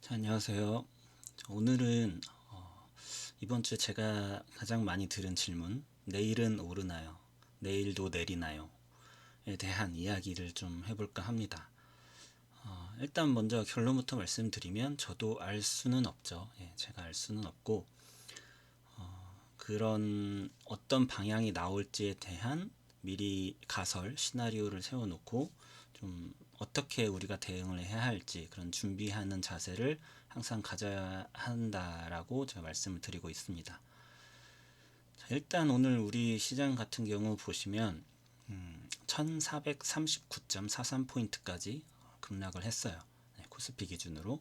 안녕하세요. 오늘은 이번 주에 제가 가장 많이 들은 질문, 내일은 오르나요? 내일도 내리나요? 에 대한 이야기를 좀 해볼까 합니다. 일단 먼저 결론부터 말씀드리면 저도 알 수는 없죠. 제가 알 수는 없고 그런 어떤 방향이 나올지에 대한 미리 가설, 시나리오를 세워놓고 좀 어떻게 우리가 대응을 해야 할지 그런 준비하는 자세를 항상 가져야 한다라고 제가 말씀을 드리고 있습니다. 자, 일단 오늘 우리 시장 같은 경우 보시면 1439.43포인트까지 급락을 했어요. 코스피 기준으로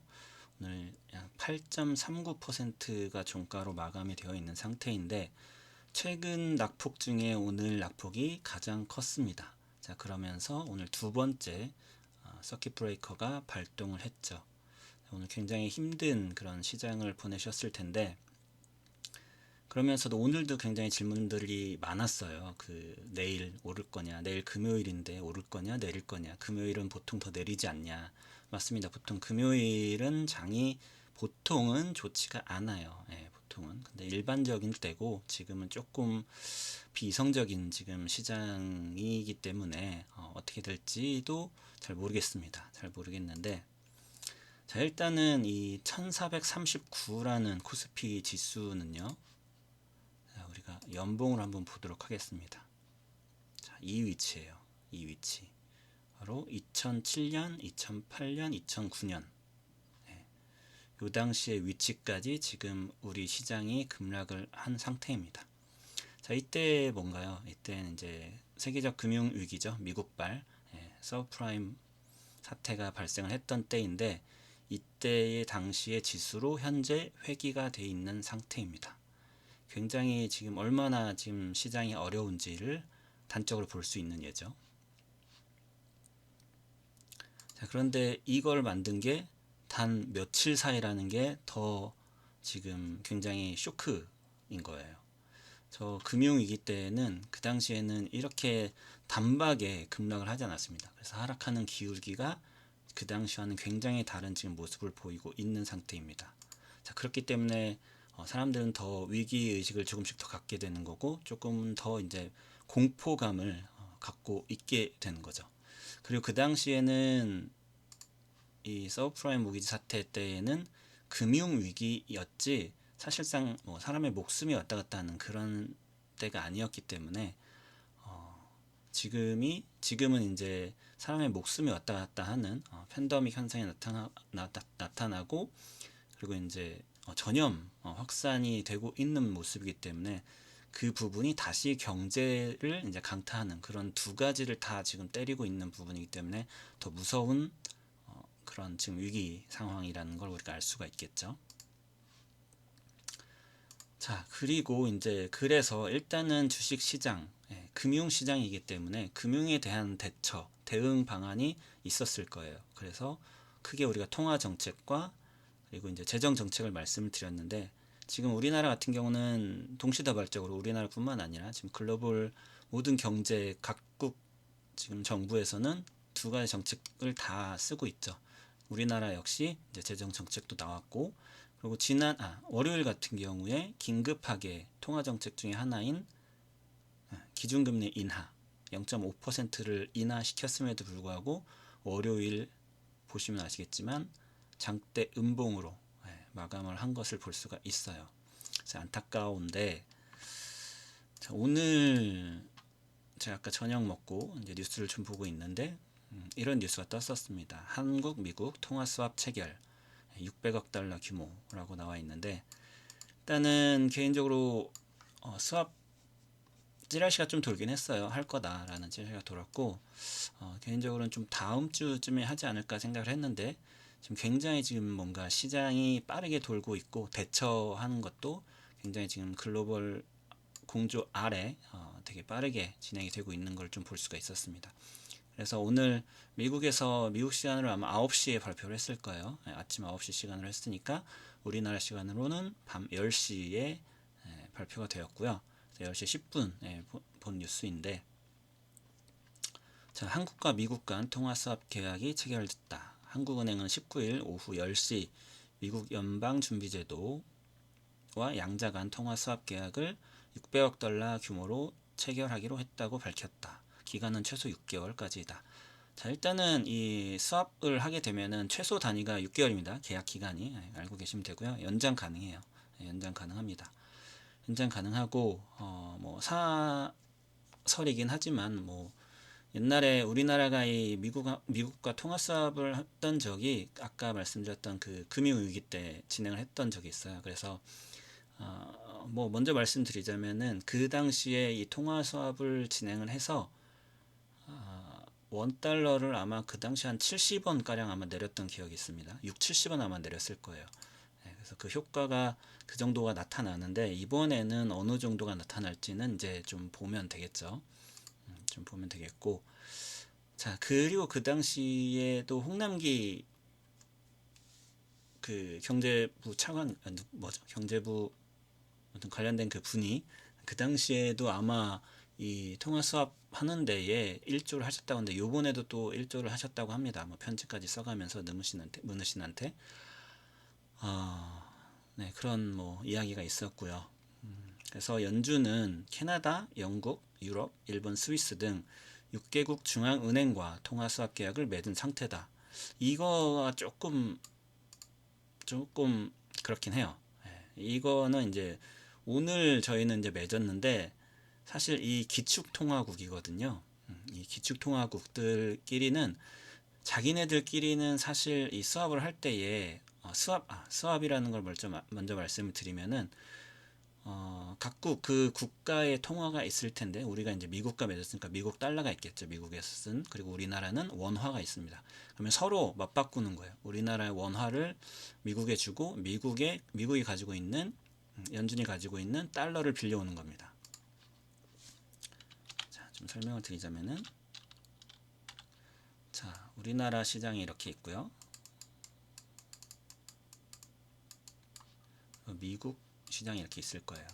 오늘 약 8.39%가 종가로 마감이 되어 있는 상태인데 최근 낙폭 중에 오늘 낙폭이 가장 컸습니다. 자, 그러면서 오늘 두 번째 서킷 브레이커가 발동을 했죠. 오늘 굉장히 힘든 그런 시장을 보내셨을 텐데 그러면서도 오늘도 굉장히 질문들이 많았어요. 내일 오를 거냐, 내일 금요일인데 오를 거냐, 내릴 거냐. 금요일은 보통 더 내리지 않냐. 맞습니다. 보통 금요일은 장이 보통은 좋지가 않아요. 보통은. 근데 일반적인 때고 지금은 조금 비이성적인 지금 시장이기 때문에 어떻게 될지도 잘 모르겠습니다. 잘 모르겠는데 자, 일단은 이 1439라는 코스피 지수는요. 자, 우리가 연봉을 한번 보도록 하겠습니다. 자, 이 위치예요. 이 위치. 바로 2007년, 2008년, 2009년. 요 당시의 위치까지 지금 우리 시장이 급락을 한 상태입니다. 자, 이때 뭔가요? 이때는 이제 세계적 금융 위기죠. 미국발 서프라임 사태가 발생을 했던 때인데 이때의 당시의 지수로 현재 회귀가 돼 있는 상태입니다. 굉장히 지금 얼마나 지금 시장이 어려운지를 단적으로 볼 수 있는 예죠. 자, 그런데 이걸 만든 게 단 며칠 사이라는 게 더 지금 굉장히 쇼크인 거예요. 저 금융위기 때는 그 당시에는 이렇게 단박에 급락을 하지 않았습니다. 그래서 하락하는 기울기가 그 당시와는 굉장히 다른 지금 모습을 보이고 있는 상태입니다. 자, 그렇기 때문에 사람들은 더 위기 의식을 조금씩 더 갖게 되는 거고 조금 더 이제 공포감을 갖고 있게 되는 거죠. 그리고 그 당시에는 이 서브프라임 모기지 사태 때에는 금융 위기였지 사실상 뭐 사람의 목숨이 왔다 갔다 하는 그런 때가 아니었기 때문에 지금은 이제 사람의 목숨이 왔다 갔다 하는 팬데믹 현상이 나타나고 그리고 이제 전염 확산이 되고 있는 모습이기 때문에 그 부분이 다시 경제를 이제 강타하는 그런 두 가지를 다 지금 때리고 있는 부분이기 때문에 더 무서운 그런 지금 위기 상황이라는 걸 우리가 알 수가 있겠죠. 자, 그리고 이제 그래서 일단은 주식 시장, 금융 시장이기 때문에 금융에 대한 대응 방안이 있었을 거예요. 그래서 크게 우리가 통화 정책과 그리고 이제 재정 정책을 말씀을 드렸는데 지금 우리나라 같은 경우는 동시다발적으로 우리나라뿐만 아니라 지금 글로벌 모든 경제 각국 지금 정부에서는 두 가지 정책을 다 쓰고 있죠. 우리나라 역시 이제 재정 정책도 나왔고 그리고 월요일 같은 경우에 긴급하게 통화 정책 중에 하나인 기준금리 인하 0.5%를 인하시켰음에도 불구하고 월요일 보시면 아시겠지만 장대 음봉으로 마감을 한 것을 볼 수가 있어요. 그래서 안타까운데 오늘 제가 아까 저녁 먹고 이제 뉴스를 좀 보고 있는데 이런 뉴스가 떴었습니다. 한국, 미국 통화 스왑 체결 600억 달러 규모라고 나와 있는데 일단은 개인적으로 스왑 찌라시가 좀 돌긴 했어요. 할 거다라는 찌라시가 돌았고 개인적으로는 좀 다음 주쯤에 하지 않을까 생각을 했는데 지금 굉장히 지금 뭔가 시장이 빠르게 돌고 있고 대처하는 것도 굉장히 지금 글로벌 공조 아래 되게 빠르게 진행이 되고 있는 걸 좀 볼 수가 있었습니다. 그래서 오늘 미국에서 미국 시간으로 아마 9시에 발표를 했을 거예요. 아침 9시 시간으로 했으니까 우리나라 시간으로는 밤 10시에 발표가 되었고요. 10시 10분 본 뉴스인데 자, 한국과 미국 간 통화 수합 계약이 체결됐다. 한국은행은 19일 오후 10시 미국 연방준비제도와 양자 간 통화 수합 계약을 600억 달러 규모로 체결하기로 했다고 밝혔다. 기간은 최소 6개월까지다. 자, 일단은 이 수합을 하게 되면은 최소 단위가 6개월입니다. 계약 기간이. 알고 계시면 되고요. 연장 가능해요. 연장 가능합니다. 연장 가능하고 뭐 사설이긴 하지만 뭐 옛날에 우리나라가 이 미국과 통화 수합을 했던 적이 아까 말씀드렸던 그 금융위기 때 진행을 했던 적이 있어요. 그래서 뭐 먼저 말씀드리자면은 그 당시에 이 통화 수합을 진행을 해서 $1를 아마 그 당시 한 70원 가량 아마 내렸던 기억이 있습니다. 6, 70원 아마 내렸을 거예요. 그래서 그 효과가 그 정도가 나타나는데 이번에는 어느 정도가 나타날지는 이제 좀 보면 되겠죠. 좀 보면 되겠고, 자, 그리고 그 당시에도 홍남기 그 경제부 차관 경제부 관련된 그 분이 그 당시에도 아마 이 통화 수합 하는 데에 일조를 하셨다고 하는데 요번에도 또 일조를 하셨다고 합니다. 뭐 편지까지 써가면서 문우신한테 네, 그런 뭐 이야기가 있었고요. 그래서 연준은 캐나다, 영국, 유럽, 일본, 스위스 등 6개국 중앙은행과 통화 수합 계약을 맺은 상태다. 이거가 조금 그렇긴 해요. 이거는 이제 오늘 저희는 이제 맺었는데 사실 이 기축통화국이거든요. 이 기축통화국들끼리는 자기네들끼리는 사실 이 수합을 할 때에 수합이라는 걸 먼저 말씀을 드리면은 각국 그 국가의 통화가 있을 텐데 우리가 이제 미국과 맺었으니까 미국 달러가 있겠죠. 미국에서 쓴. 그리고 우리나라는 원화가 있습니다. 그러면 서로 맞바꾸는 거예요. 우리나라의 원화를 미국에 주고 미국이 가지고 있는 연준이 가지고 있는 달러를 빌려오는 겁니다. 자, 좀 설명을 드리자면은 자, 우리나라 시장이 이렇게 있고요. 미국 시장이 이렇게 있을 거예요.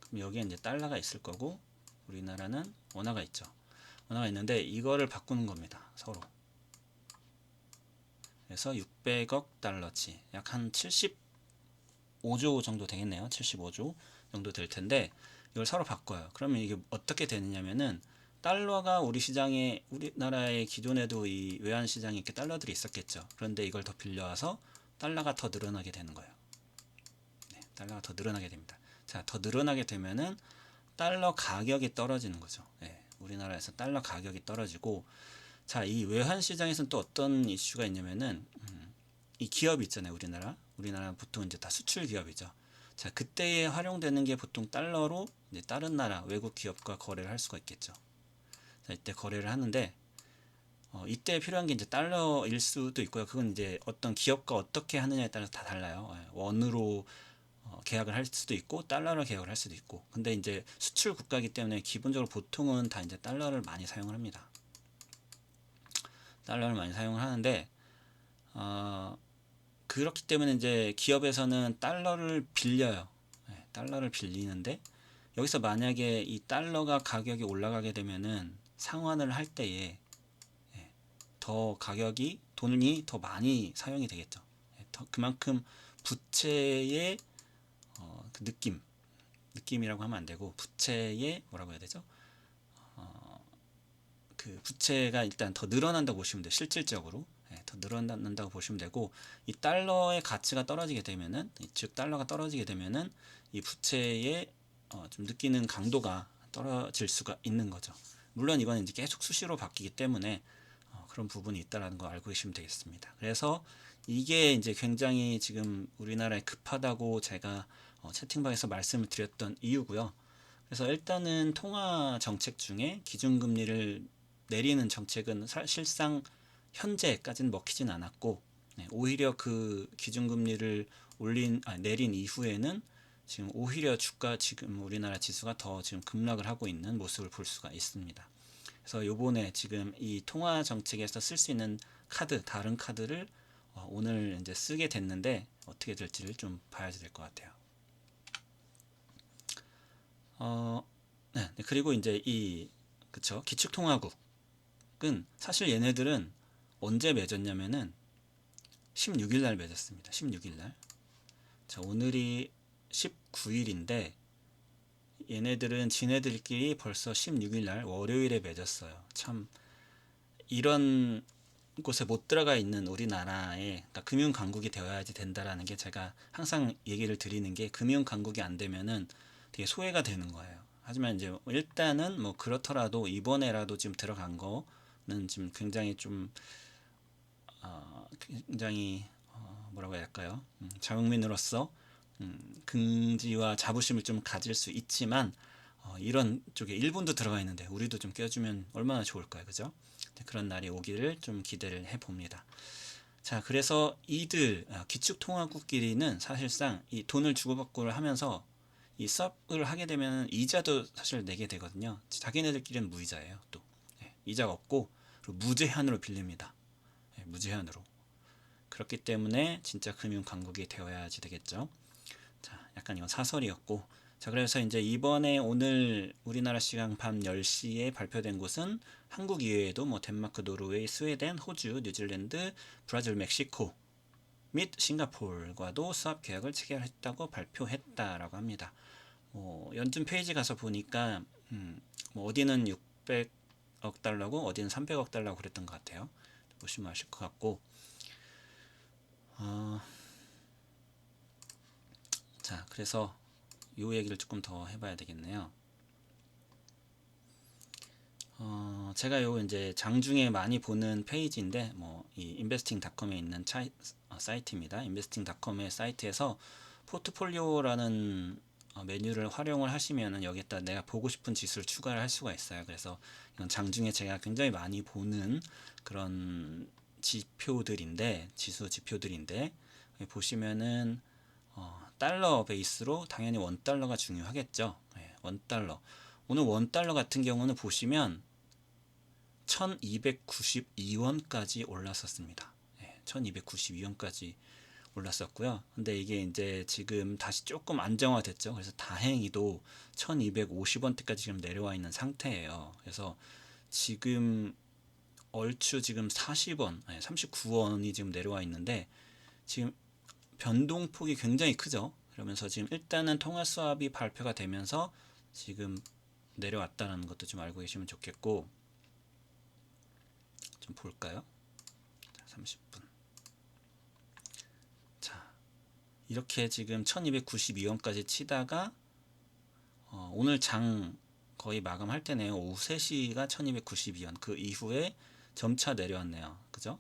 그럼 여기에 이제 달러가 있을 거고 우리나라는 원화가 있죠. 원화가 있는데 이거를 바꾸는 겁니다. 서로. 그래서 600억 달러치 약 한 75조 정도 되겠네요. 75조 정도 될 텐데 이걸 서로 바꿔요. 그러면 이게 어떻게 되느냐면은 달러가 우리나라의 기존에도 이 외환 시장에 이렇게 달러들이 있었겠죠. 그런데 이걸 더 빌려와서 달러가 더 늘어나게 되는 거예요. 네, 달러가 더 늘어나게 됩니다. 자, 더 늘어나게 되면은 달러 가격이 떨어지는 거죠. 네, 우리나라에서 달러 가격이 떨어지고, 자, 이 외환 시장에서는 또 어떤 이슈가 있냐면은 이 기업 있잖아요. 우리나라 보통 이제 다 수출 기업이죠. 자, 그때에 활용되는 게 보통 달러로 이제 다른 나라 외국 기업과 거래를 할 수가 있겠죠. 자, 이때 거래를 하는데 이때 필요한 게 이제 달러일 수도 있고요. 그건 이제 어떤 기업과 어떻게 하느냐에 따라서 다 달라요. 원으로 계약을 할 수도 있고 달러로 계약을 할 수도 있고. 근데 이제 수출 국가이기 때문에 기본적으로 보통은 다 이제 달러를 많이 사용을 합니다. 달러를 많이 사용을 하는데 그렇기 때문에 이제 기업에서는 달러를 빌려요. 달러를 빌리는데 여기서 만약에 이 달러가 가격이 올라가게 되면은 상환을 할 때에 더 돈이 더 많이 사용이 되겠죠. 그만큼 부채의 그 느낌이라고 하면 안 되고 부채의 뭐라고 해야 되죠? 그 부채가 일단 더 늘어난다고 보시면 돼요. 실질적으로 더 늘어난다고 보시면 되고 이 달러의 가치가 떨어지게 되면은 즉 달러가 떨어지게 되면은 이 부채의 좀 느끼는 강도가 떨어질 수가 있는 거죠. 물론 이건 이제 계속 수시로 바뀌기 때문에 그런 부분이 있다라는 거 알고 계시면 되겠습니다. 그래서 이게 이제 굉장히 지금 우리나라에 급하다고 제가 채팅방에서 말씀을 드렸던 이유고요. 그래서 일단은 통화 정책 중에 기준금리를 내리는 정책은 사실상 현재까지는 먹히진 않았고 오히려 그 기준금리를 내린 이후에는 지금 오히려 지금 우리나라 지수가 더 지금 급락을 하고 있는 모습을 볼 수가 있습니다. 그래서 요번에 지금 이 통화 정책에서 쓸 수 있는 다른 카드를 오늘 이제 쓰게 됐는데 어떻게 될지를 좀 봐야지 될 것 같아요. 네, 그리고 이제 기축통화국은 사실 얘네들은 언제 맺었냐면은 16일 날 맺었습니다. 16일 날. 자, 오늘이 19일인데 얘네들은 지네들끼리 벌써 16일 날 월요일에 맺었어요. 참 이런 곳에 못 들어가 있는 우리나라에, 그러니까 금융 강국이 되어야지 된다라는 게 제가 항상 얘기를 드리는 게, 금융 강국이 안 되면은 되게 소외가 되는 거예요. 하지만 이제 일단은 뭐 그렇더라도 이번에라도 지금 들어간 거는 지금 굉장히 좀 굉장히 뭐라고 해야 할까요? 자국민으로서 긍지와 자부심을 좀 가질 수 있지만 이런 쪽에 일본도 들어가 있는데 우리도 좀 껴주면 얼마나 좋을까요, 그죠? 그런 날이 오기를 좀 기대를 해봅니다. 자, 그래서 이들 기축통화국끼리는 사실상 이 돈을 주고받고를 하면서 이 수업을 하게 되면 이자도 사실 내게 되거든요. 자기네들끼리는 무이자예요. 또 이자가 없고, 그리고 무제한으로 빌립니다. 무제한으로. 그렇기 때문에 진짜 금융 강국이 되어야지 되겠죠. 자, 약간 이건 사설이었고, 자, 그래서 이제 이번에 오늘 우리나라 시간 밤 10시에 발표된 곳은 한국 이외에도 뭐 덴마크, 노르웨이, 스웨덴, 호주, 뉴질랜드, 브라질, 멕시코 및 싱가포르과도 수합 계약을 체결했다고 발표했다라고 합니다. 연준 페이지 가서 보니까 뭐 어디는 600억 달러고 어디는 300억 달러고 그랬던 것 같아요. 보시면 아실 것 같고, 자, 그래서 요 얘기를 조금 더 해봐야 되겠네요. 제가 요 이제 장중에 많이 보는 페이지인데, 뭐 이 investing.com에 있는 사이트입니다. investing.com의 사이트에서 포트폴리오라는 메뉴를 활용을 하시면은 여기에다 내가 보고 싶은 지수를 추가를 할 수가 있어요. 그래서 이건 장중에 제가 굉장히 많이 보는 그런 지표들인데, 지수 지표들인데, 여기 보시면은 달러 베이스로 당연히 원달러가 중요하겠죠. 네, 원달러. 오늘 원달러 같은 경우는 보시면 1292원까지 올랐었습니다. 네, 1292원까지 올랐었고요. 근데 이게 이제 지금 다시 조금 안정화됐죠. 그래서 다행히도 1250원대까지 지금 내려와 있는 상태예요. 그래서 지금 얼추 지금 40원, 39원이 지금 내려와 있는데, 지금 변동폭이 굉장히 크죠. 그러면서 지금 일단은 통화 수합이 발표가 되면서 지금 내려왔다는 것도 좀 알고 계시면 좋겠고, 좀 볼까요? 30분. 자, 이렇게 지금 1292원까지 치다가 오늘 장 거의 마감할 때네요. 오후 3시가 1292원. 그 이후에 점차 내려왔네요. 그죠?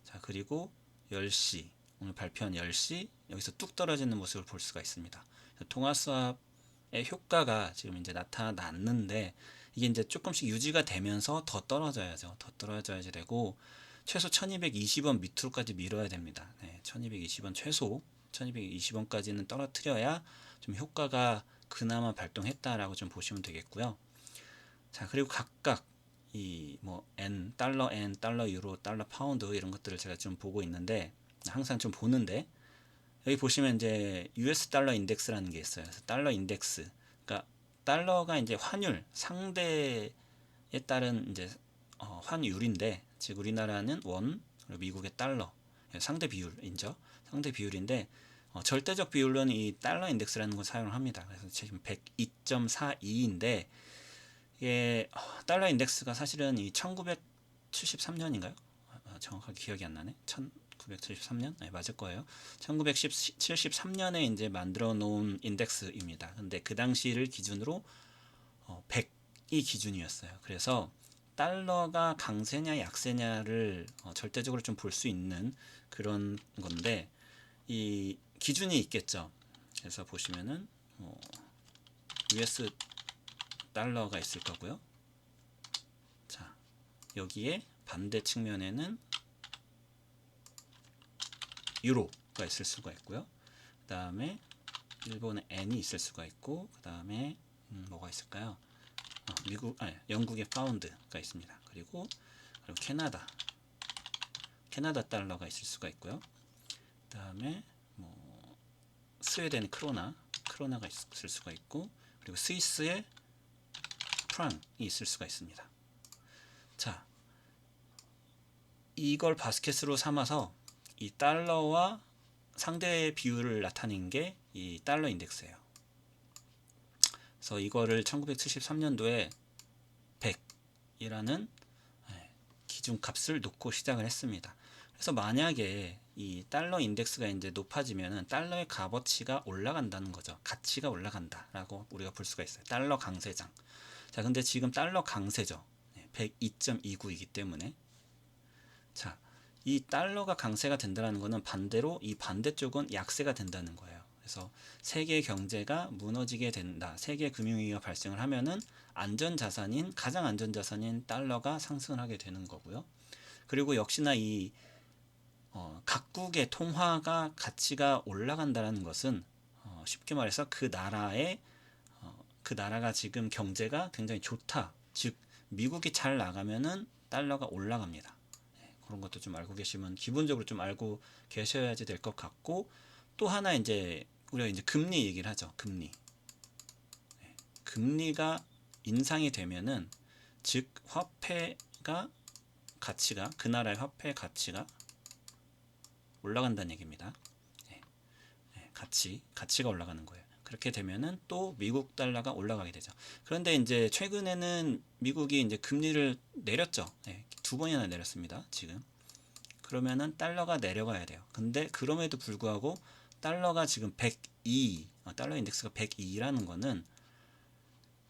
자, 그리고 10시, 오늘 발표한 10시, 여기서 뚝 떨어지는 모습을 볼 수가 있습니다. 통화 수합의 효과가 지금 이제 나타났는데, 이게 이제 조금씩 유지가 되면서 더 떨어져야죠. 더 떨어져야지 되고, 최소 1220원 밑으로까지 밀어야 됩니다. 네, 1220원 최소 1220원까지는 떨어뜨려야 좀 효과가 그나마 발동했다라고 좀 보시면 되겠고요. 자, 그리고 각각 이 뭐 N, 달러 유로, 달러 파운드 이런 것들을 제가 좀 보고 있는데, 항상 좀 보는데, 여기 보시면 이제 US 달러 인덱스라는 게 있어요. 그래서 달러 인덱스, 그러니까 달러가 이제 환율 상대에 따른 이제 환율인데, 즉 우리나라는 원, 그리고 미국의 달러, 상대 비율이죠. 상대 비율인데, 절대적 비율로는 이 달러 인덱스라는 걸 사용을 합니다. 그래서 지금 102.42인데, 이게 달러 인덱스가 사실은 이 1973년인가요? 정확하게 기억이 안 나네. 1973년? 네, 맞을 거예요. 1973년에 이제 만들어 놓은 인덱스입니다. 근데 그 당시를 기준으로 100이 기준이었어요. 그래서 달러가 강세냐 약세냐를 절대적으로 좀 볼 수 있는 그런 건데, 이 기준이 있겠죠. 그래서 보시면은 US 달러가 있을 거고요. 자, 여기에 반대 측면에는 유로가 있을 수가 있고요. 그 다음에 일본의 엔이 있을 수가 있고, 그 다음에 뭐가 있을까요? 영국의 파운드가 있습니다. 그리고 캐나다 달러가 있을 수가 있고요. 그 다음에 뭐 스웨덴 크로나가 있을 수가 있고, 그리고 스위스의 프랑이 있을 수가 있습니다. 자, 이걸 바스켓으로 삼아서 이 달러와 상대 비율을 나타낸 게 이 달러 인덱스예요. 그래서 이거를 1973년도에 100이라는 기준값을 놓고 시작을 했습니다. 그래서 만약에 이 달러 인덱스가 이제 높아지면은 달러의 값어치가 올라간다는 거죠. 가치가 올라간다라고 우리가 볼 수가 있어요. 달러 강세장. 자, 근데 지금 달러 강세죠. 102.29이기 때문에. 자, 이 달러가 강세가 된다는 것은 반대로 이 반대쪽은 약세가 된다는 거예요. 그래서 세계 경제가 무너지게 된다. 세계 금융위기가 발생을 하면은 가장 안전 자산인 달러가 상승을 하게 되는 거고요. 그리고 역시나 이 각국의 통화가 가치가 올라간다는 것은 쉽게 말해서 그 나라가 지금 경제가 굉장히 좋다. 즉 미국이 잘 나가면은 달러가 올라갑니다. 그런 것도 좀 알고 계시면 기본적으로 좀 알고 계셔야지 될 것 같고, 또 하나 이제 우리가 이제 금리 얘기를 하죠. 금리가 인상이 되면은 즉 화폐가 가치가 그 나라의 화폐 가치가 올라간다는 얘기입니다. 가치가 올라가는 거예요. 그렇게 되면은 또 미국 달러가 올라가게 되죠. 그런데 이제 최근에는 미국이 이제 금리를 내렸죠. 2번이나 내렸습니다. 지금. 그러면은 달러가 내려가야 돼요. 근데 그럼에도 불구하고 달러가 지금 102, 달러 인덱스가 102라는 거는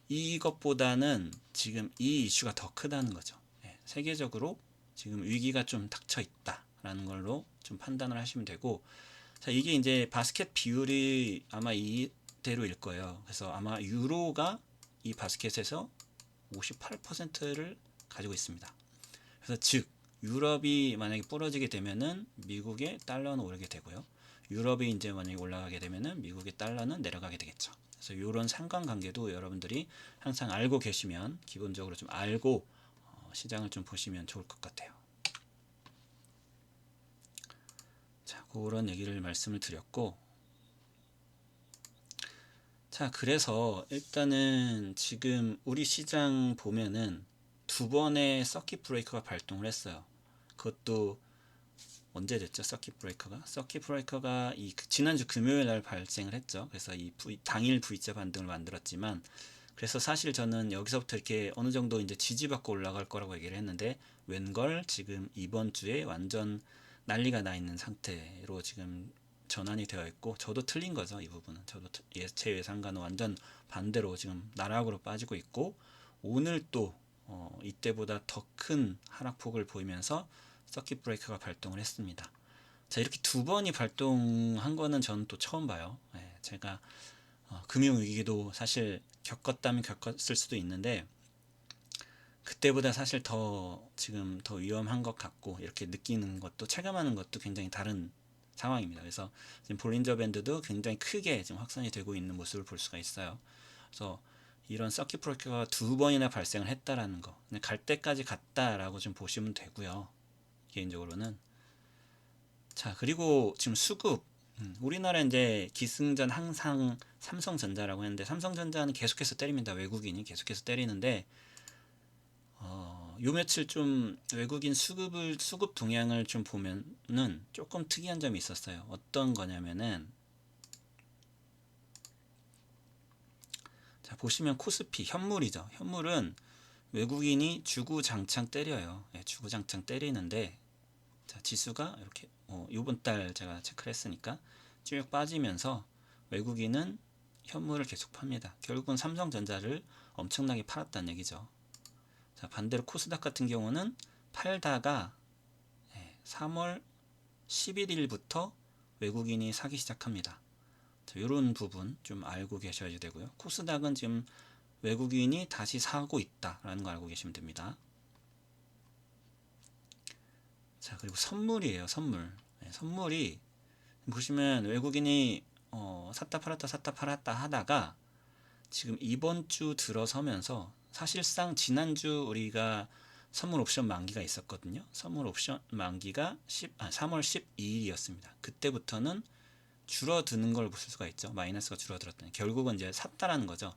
이것보다는 지금 이 이슈가 더 크다는 거죠. 세계적으로 지금 위기가 좀 닥쳐 있다라는 걸로 좀 판단을 하시면 되고, 자, 이게 이제 바스켓 비율이 아마 이대로일 거예요. 그래서 아마 유로가 이 바스켓에서 58%를 가지고 있습니다. 그래서 즉 유럽이 만약에 부러지게 되면은 미국의 달러는 오르게 되고요. 유럽이 이제 만약에 올라가게 되면은 미국의 달러는 내려가게 되겠죠. 그래서 이런 상관관계도 여러분들이 항상 알고 계시면, 기본적으로 좀 알고 시장을 좀 보시면 좋을 것 같아요. 자, 그런 얘기를 말씀을 드렸고, 자, 그래서 일단은 지금 우리 시장 보면은 2번의 서킷 브레이커가 발동을 했어요. 그것도 언제 됐죠? 서킷 브레이커가 이 지난주 금요일 날 발생을 했죠. 그래서 이 당일 V자 반등을 만들었지만, 그래서 사실 저는 여기서부터 이렇게 어느 정도 이제 지지받고 올라갈 거라고 얘기를 했는데, 웬걸 지금 이번 주에 완전 난리가 나 있는 상태로 지금 전환이 되어 있고, 저도 틀린 거죠. 이 부분은 저도 제 예상과는 완전 반대로 지금 나락으로 빠지고 있고, 오늘 또 이때보다 더 큰 하락폭을 보이면서 서킷 브레이커가 발동을 했습니다. 자, 이렇게 2번이 발동한 거는 저는 또 처음 봐요. 제가 금융위기도 사실 겪었다면 겪었을 수도 있는데, 그때보다 사실 지금 더 위험한 것 같고, 이렇게 느끼는 것도, 체감하는 것도 굉장히 다른 상황입니다. 그래서 지금 볼린저 밴드도 굉장히 크게 지금 확산이 되고 있는 모습을 볼 수가 있어요. 그래서 이런 서킷 브레이커가 2번이나 발생을 했다라는 거, 갈 때까지 갔다라고 좀 보시면 되고요. 개인적으로는. 자, 그리고 지금 수급, 우리나라 이제 기승전 항상 삼성전자라고 했는데, 삼성전자는 계속해서 때립니다. 외국인이 계속해서 때리는데, 요 며칠 좀 외국인 수급 동향을 좀 보면은 조금 특이한 점이 있었어요. 어떤 거냐면은, 자, 보시면 코스피 현물이죠. 현물은 외국인이 주구장창 때려요. 주구장창 때리는데, 자, 지수가 이렇게 이번 달 제가 체크를 했으니까 쭉 빠지면서 외국인은 현물을 계속 팝니다. 결국은 삼성전자를 엄청나게 팔았다는 얘기죠. 자, 반대로 코스닥 같은 경우는 팔다가 3월 11일부터 외국인이 사기 시작합니다. 자, 이런 부분 좀 알고 계셔야 되고요. 코스닥은 지금 외국인이 다시 사고 있다라는 거 알고 계시면 됩니다. 자, 그리고 선물이에요. 선물이 보시면 외국인이 샀다 팔았다 하다가 지금 이번 주 들어서면서, 사실상 지난주 우리가 선물 옵션 만기가 있었거든요. 선물 옵션 만기가 3월 12일이었습니다. 그때부터는 줄어드는 걸 볼 수가 있죠. 마이너스가 줄어들었다니. 결국은 이제 샀다라는 거죠.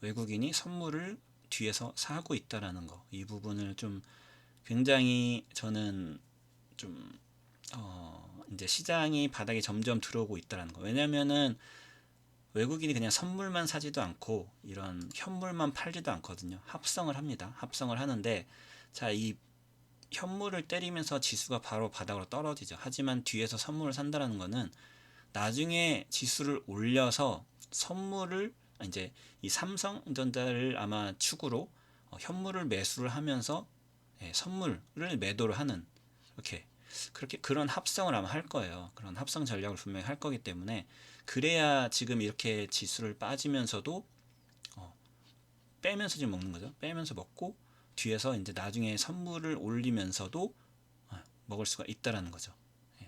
외국인이 선물을 뒤에서 사고 있다라는 거. 이 부분을 좀 굉장히 저는 좀 이제 시장이 바닥에 점점 들어오고 있다는 거. 왜냐면은 외국인이 그냥 선물만 사지도 않고 이런 현물만 팔지도 않거든요. 합성을 합니다. 합성을 하는데, 자, 이 현물을 때리면서 지수가 바로 바닥으로 떨어지죠. 하지만 뒤에서 선물을 산다는 거는 나중에 지수를 올려서 선물을, 이제 이 삼성전자를 아마 축으로 현물을 매수를 하면서 선물을 매도를 하는, 이렇게 그렇게 그런 합성을 아마 할 거예요. 그런 합성 전략을 분명히 할 거기 때문에, 그래야 지금 이렇게 지수를 빠지면서도 빼면서 지금 먹는 거죠. 빼면서 먹고 뒤에서 이제 나중에 선물을 올리면서도 먹을 수가 있다라는 거죠.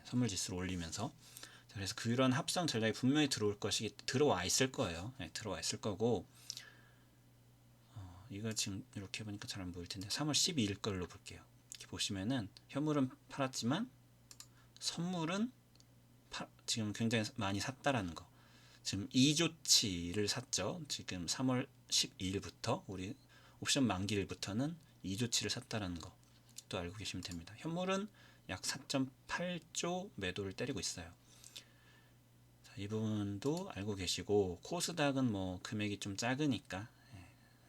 선물 지수를 올리면서. 그래서 그런 합성 전략이 분명히 들어와 있을 거예요. 들어와 있을 거고, 이거 지금 이렇게 보니까 잘 안 보일 텐데 3월 12일 걸로 볼게요. 이렇게 보시면은 현물은 팔았지만 선물은 지금 굉장히 많이 샀다라는 거. 지금 2조치를 샀죠. 지금 3월 12일부터 우리 옵션 만기일부터는 2조치를 샀다라는 거 또 알고 계시면 됩니다. 현물은 약 4.8조 매도를 때리고 있어요. 자, 이 부분도 알고 계시고, 코스닥은 뭐 금액이 좀 작으니까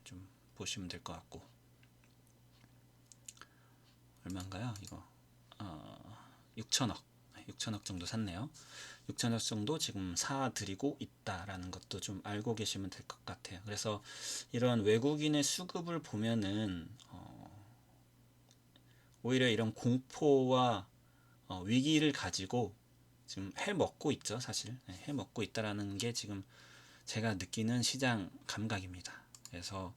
좀 보시면 될 것 같고. 얼마인가요? 이거 6천억 6천억 정도 샀네요. 6천억 정도 지금 사들이고 있다라는 것도 좀 알고 계시면 될 것 같아요. 그래서 이런 외국인의 수급을 보면은 오히려 이런 공포와 위기를 가지고 지금 해먹고 있죠. 사실 해먹고 있다라는 게 지금 제가 느끼는 시장 감각입니다. 그래서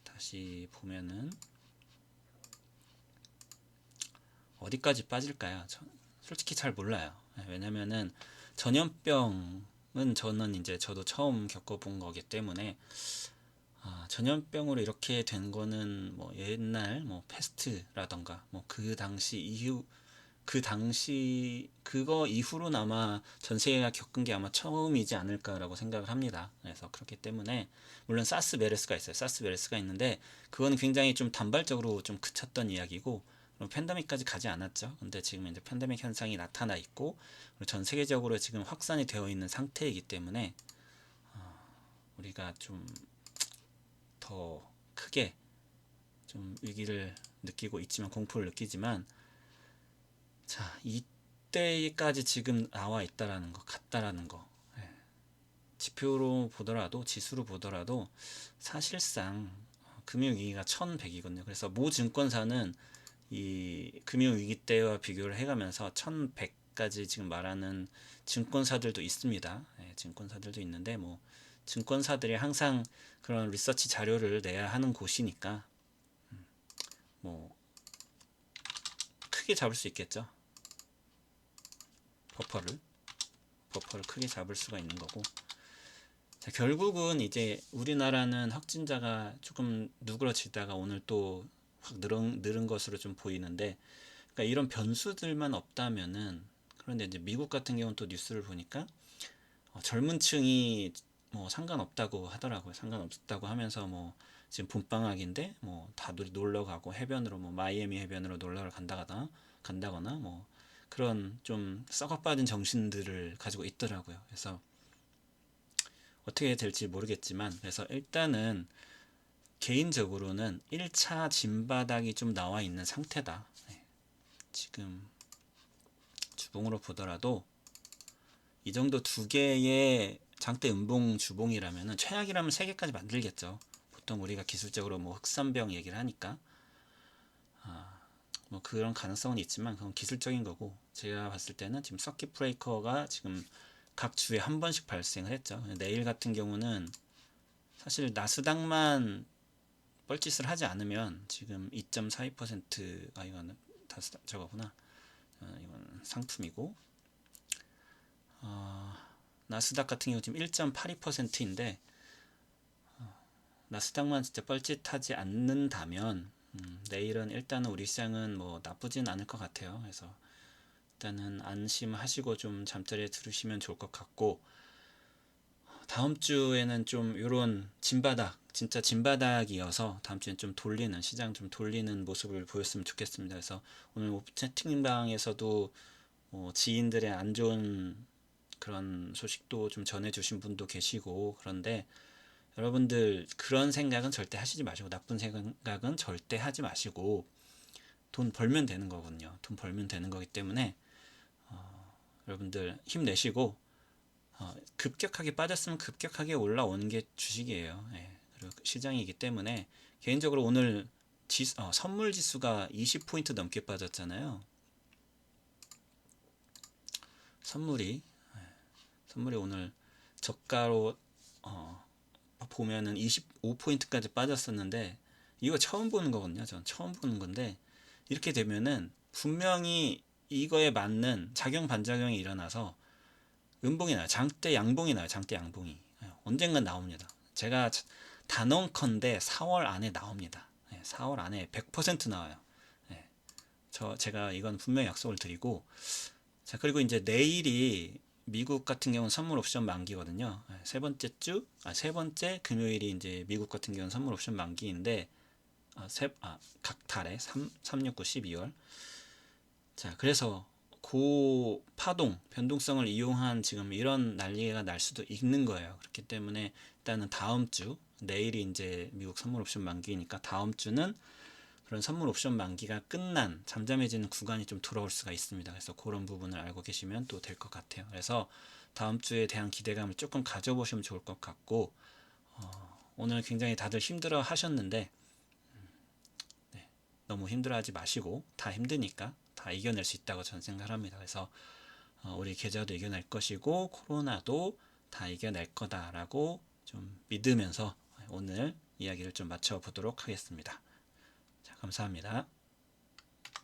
다시 보면은 어디까지 빠질까요? 솔직히 잘 몰라요. 왜냐면은 전염병은 저도 처음 겪어본 거기 때문에, 전염병으로 이렇게 된 거는 뭐 옛날 뭐 패스트라던가 뭐 그 당시 그거 이후로는 아마 전 세계가 겪은 게 아마 처음이지 않을까라고 생각을 합니다. 그래서 그렇기 때문에, 물론 사스 메르스가 있어요. 사스 메르스가 있는데 그거는 굉장히 좀 단발적으로 좀 그쳤던 이야기고, 팬데믹까지 가지 않았죠. 근데 지금 이제 팬데믹 현상이 나타나 있고, 전 세계적으로 지금 확산이 되어 있는 상태이기 때문에 우리가 좀 더 크게 좀 위기를 느끼고 있지만, 공포를 느끼지만, 자, 이때까지 지금 나와 있다라는 거, 같다라는 거. 지표로 보더라도, 지수로 보더라도 사실상 금융위기가 1100이거든요. 그래서 모 증권사는 이 금융위기 때와 비교를 해가면서 1100까지 지금 말하는 증권사들도 있습니다. 증권사들도 있는데, 뭐 증권사들이 항상 그런 리서치 자료를 내야 하는 곳이니까 뭐 크게 잡을 수 있겠죠. 버퍼를 크게 잡을 수가 있는 거고. 자, 결국은 이제 우리나라는 확진자가 조금 누그러지다가 오늘 또 확 늘은 것으로 좀 보이는데, 그러니까 이런 변수들만 없다면은, 그런데 이제 미국 같은 경우는 또 뉴스를 보니까 젊은 층이 뭐 상관없다고 하더라고요. 상관없다고 하면서 뭐 지금 봄방학인데 뭐 다 놀러 가고, 해변으로 뭐 마이애미 해변으로 놀러 간다거나 뭐 그런 좀 썩어빠진 정신들을 가지고 있더라고요. 그래서 어떻게 될지 모르겠지만, 그래서 일단은 개인적으로는 1차 진바닥이 좀 나와 있는 상태다. 지금 주봉으로 보더라도 이 정도 두 개의 장대 음봉 주봉이라면은, 최악이라면 세 개까지 만들겠죠. 보통 우리가 기술적으로 뭐 흑산병 얘기를 하니까 뭐 그런 가능성은 있지만, 그건 기술적인 거고, 제가 봤을 때는 지금 서킷 브레이커가 지금 각 주에 한 번씩 발생을 했죠. 내일 같은 경우는 사실 나스닥만 뻘짓을 하지 않으면 지금 2.42%, 이거는 저거구나. 이건 상품이고, 나스닥 같은 경우 지금 1.82%인데, 나스닥만 진짜 뻘짓하지 않는다면 내일은 일단은 우리 시장은 뭐 나쁘진 않을 것 같아요. 그래서 일단은 안심하시고 좀 잠자리에 들으시면 좋을 것 같고, 다음 주에는 좀 요런 진바닥, 진짜 진바닥이어서 다음 주엔 좀 돌리는, 시장 좀 돌리는 모습을 보였으면 좋겠습니다. 그래서 오늘 채팅방에서도 지인들의 안 좋은 그런 소식도 좀 전해주신 분도 계시고, 그런데 여러분들 그런 생각은 절대 하시지 마시고, 나쁜 생각은 절대 하지 마시고, 돈 벌면 되는 거거든요. 돈 벌면 되는 거기 때문에 여러분들 힘내시고, 급격하게 빠졌으면 급격하게 올라오는 게 주식이에요. 예. 그리고 시장이기 때문에 개인적으로 오늘 선물 지수가 20포인트 넘게 빠졌잖아요. 선물이 오늘 저가로 보면은 25포인트까지 빠졌었는데, 이거 처음 보는 거거든요. 전 처음 보는 건데, 이렇게 되면은 분명히 이거에 맞는 작용 반작용이 일어나서 음봉이 나요. 장대 양봉이 나요. 장대 양봉이 언젠간 나옵니다. 제가 단언컨대 4월 안에 나옵니다. 4월 안에 100% 나와요. 제가 이건 분명히 약속을 드리고, 자, 그리고 이제 내일이 미국 같은 경우는 선물 옵션 만기거든요. 세 번째 금요일이 이제 미국 같은 경우는 선물 옵션 만기인데, 각 달에 6, 9, 12월. 자, 그래서 고 파동, 변동성을 이용한 지금 이런 난리가 날 수도 있는 거예요. 그렇기 때문에 일단은 다음 주, 내일이 이제 미국 선물 옵션 만기니까 다음 주는 그런 선물 옵션 만기가 끝난 잠잠해지는 구간이 좀 들어올 수가 있습니다. 그래서 그런 부분을 알고 계시면 또 될 것 같아요. 그래서 다음 주에 대한 기대감을 조금 가져보시면 좋을 것 같고, 오늘 굉장히 다들 힘들어 하셨는데, 너무 힘들어하지 마시고, 다 힘드니까 다 이겨낼 수 있다고 저는 생각합니다. 그래서 우리 계좌도 이겨낼 것이고 코로나도 다 이겨낼 거다라고 좀 믿으면서 오늘 이야기를 좀 마쳐보도록 하겠습니다. 자, 감사합니다.